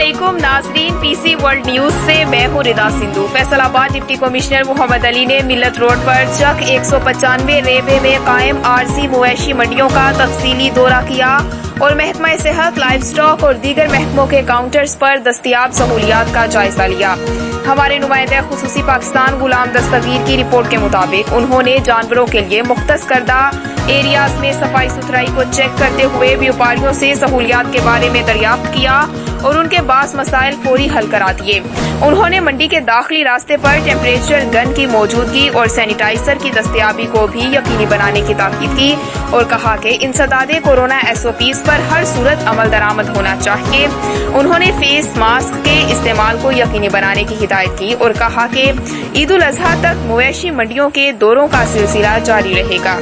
अस्सलामुअलैकुम नाजरीन, PC world news से मैं हूँ रिदा सिंधु। फैसलाबाद डिप्टी कमिश्नर मोहम्मद अली ने मिल्लत रोड पर चक 195 रेबे में कायम आरसी मवेशी मंडियों का तफसीली दौरा किया और महकमा सेहत, लाइव स्टॉक और दीगर महकमों के काउंटर्स पर दस्तियाब सहूलियात का जायजा लिया। हमारे नुमाइंदे खुसूसी पाकिस्तान गुलाम दस्तगीर की रिपोर्ट के मुताबिक उन्होंने जानवरों के लिए मुख्तस करदा एरियाज में सफाई सुथराई को चेक करते हुए व्यापारियों से सहूलियात के बारे में दरियाफ्त किया और उनके बास मसाइल फौरी हल करा दिए। उन्होंने मंडी के दाखिली रास्ते पर टेम्परेचर गन की मौजूदगी और सैनिटाइजर की दस्तयाबी को भी यकीनी बनाने की ताकीद की और कहा कि इंसदादे कोरोना SOPs पर हर सूरत अमल दरामद होना चाहिए। उन्होंने फेस मास्क के इस्तेमाल को यकीनी बनाने की हिदायत की और कहा कि ईद उल अजहा तक मवेशी मंडियों के दौरों का सिलसिला जारी रहेगा।